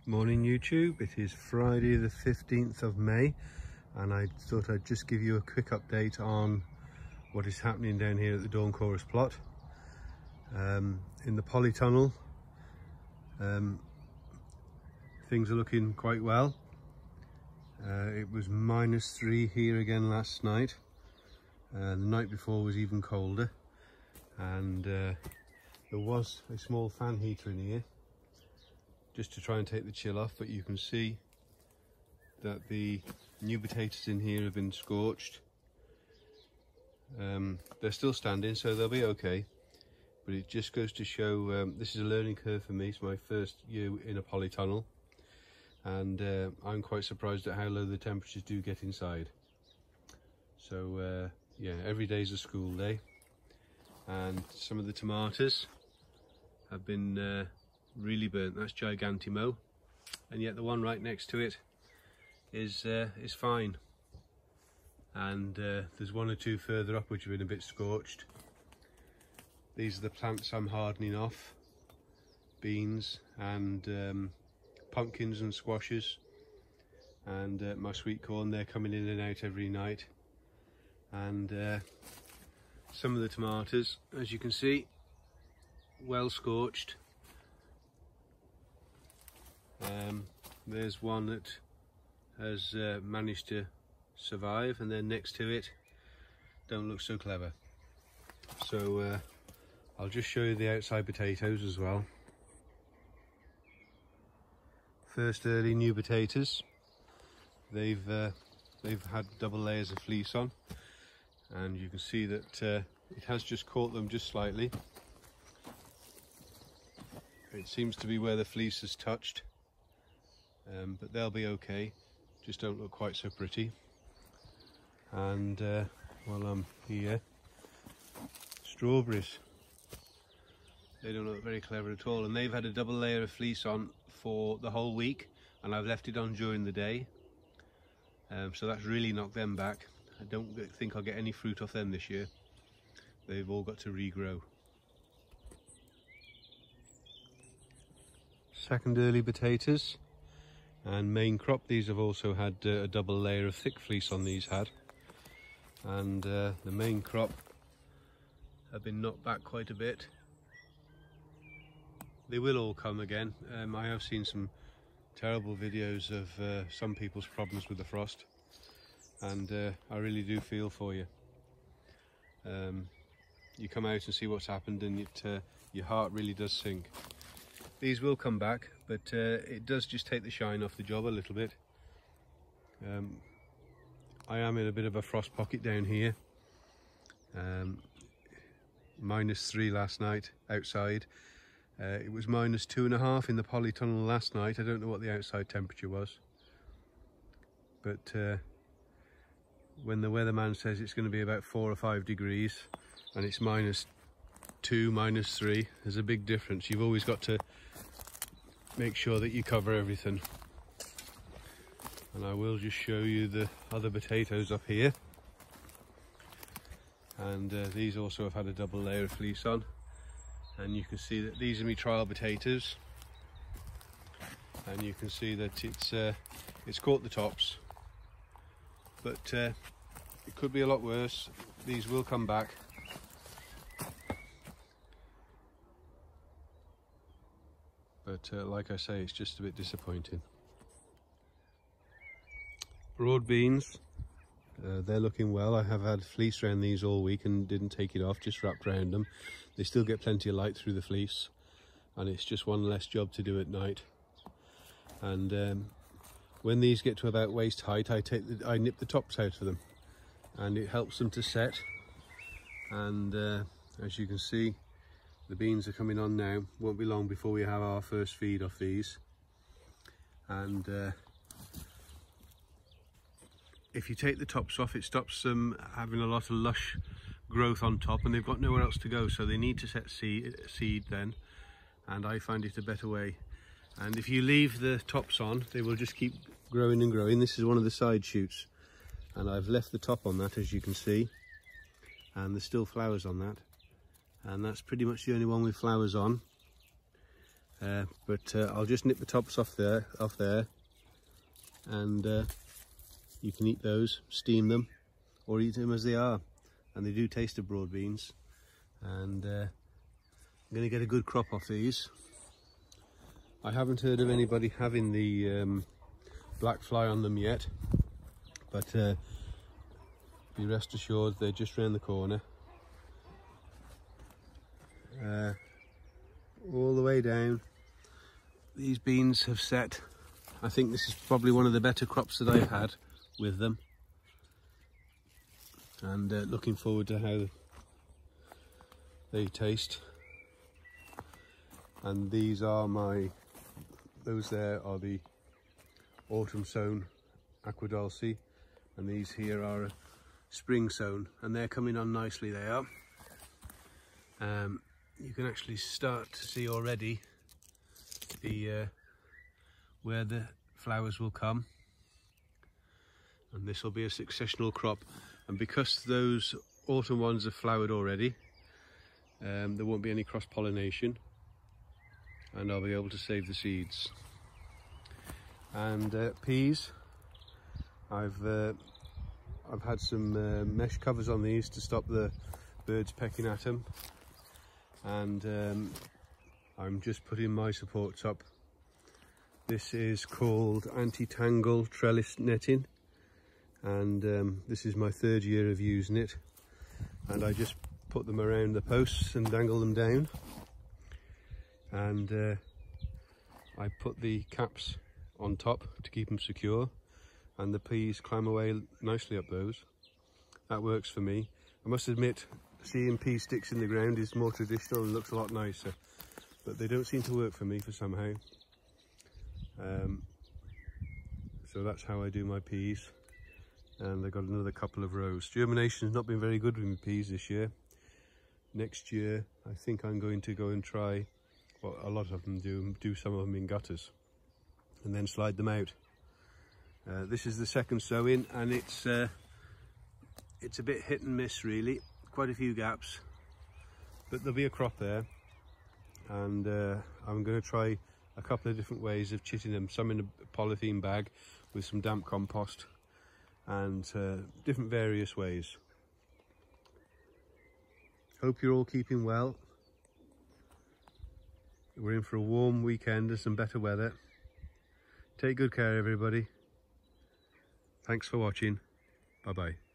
Morning YouTube, it is Friday the 15th of May and I thought I'd just give you a quick update on what is happening down here at the Dawn Chorus plot. In the polytunnel, things are looking quite well. It was -3 here again last night. The night before was even colder, and there was a small fan heater in here just to try and take the chill off, but you can see that the new potatoes in here have been scorched. They're still standing, so they'll be okay, but it just goes to show this is a learning curve for me. It's my first year in a polytunnel, and I'm quite surprised at how low the temperatures do get inside. So yeah, every day's a school day. And some of the tomatoes have been really burnt. That's Gigantimo, and yet the one right next to it is fine. And there's one or two further up which have been a bit scorched. These are the plants I'm hardening off: beans and pumpkins and squashes, and my sweet corn. They're coming in and out every night. And some of the tomatoes, as you can see, well scorched. There's one that has managed to survive, and then next to it don't look so clever. So I'll just show you the outside potatoes as well. First early new potatoes. They've had double layers of fleece on, and you can see that it has just caught them just slightly. It seems to be where the fleece has touched, but they'll be okay, just don't look quite so pretty. And while I'm here, strawberries, they don't look very clever at all, and they've had a double layer of fleece on for the whole week, and I've left it on during the day, so that's really knocked them back. I don't think I'll get any fruit off them this year. They've all got to regrow. Second early potatoes and main crop. These have also had a double layer of thick fleece on these had, and the main crop have been knocked back quite a bit. They will all come again. I have seen some terrible videos of some people's problems with the frost, and I really do feel for you. You come out and see what's happened, and your heart really does sink. These will come back, but it does just take the shine off the job a little bit. I am in a bit of a frost pocket down here. -3 last night outside. It was -2.5 in the polytunnel last night. I don't know what the outside temperature was, but when the weatherman says it's going to be about 4 or 5 degrees and it's -2, -3, there's a big difference. You've always got to make sure that you cover everything. And I will just show you the other potatoes up here, and these also have had a double layer of fleece on, and you can see that these are my trial potatoes, and you can see that it's caught the tops, but it could be a lot worse. These will come back. But like I say, it's just a bit disappointing. Broad beans, they're looking well. I have had fleece around these all week and didn't take it off, just wrapped around them. They still get plenty of light through the fleece, and it's just one less job to do at night. And when these get to about waist height, I nip the tops out of them, and it helps them to set. And as you can see, The beans are coming on now. Won't be long before we have our first feed off these. And if you take the tops off, it stops them having a lot of lush growth on top, and they've got nowhere else to go, so they need to set seed then, and I find it a better way. And if you leave the tops on, they will just keep growing and growing. This is one of the side shoots, and I've left the top on that, as you can see, and there's still flowers on that, and that's pretty much the only one with flowers on. But I'll just nip the tops off there, and you can eat those, steam them, or eat them as they are. And they do taste of broad beans. And I'm going to get a good crop off these. I haven't heard of anybody having the black fly on them yet, but be rest assured they're just round the corner. All the way down, these beans have set. I think this is probably one of the better crops that I've had with them, and looking forward to how they taste. And these are those there are the autumn sown Aqua Dulce, and these here are spring sown, and they're coming on nicely. They are. You can actually start to see already the where the flowers will come, and this will be a successional crop. And because those autumn ones have flowered already, there won't be any cross-pollination, and I'll be able to save the seeds. And peas, I've had some mesh covers on these to stop the birds pecking at them, and I'm just putting my supports up. This is called anti-tangle trellis netting, and this is my third year of using it, and I just put them around the posts and dangle them down, and I put the caps on top to keep them secure, and the peas climb away nicely up those. That works for me. I must admit, seeing pea sticks in the ground is more traditional and looks a lot nicer, but they don't seem to work for me for somehow. So that's how I do my peas, and I've got another couple of rows. Germination's not been very good with my peas this year. Next year I think I'm going to go and try what a lot of them do some of them in gutters and then slide them out. This is the second sowing, and it's a bit hit and miss really, quite a few gaps, but there'll be a crop there, and I'm going to try a couple of different ways of chitting them, some in a polythene bag with some damp compost, and different various ways. Hope you're all keeping well. We're in for a warm weekend and some better weather. Take good care everybody. Thanks for watching. Bye bye.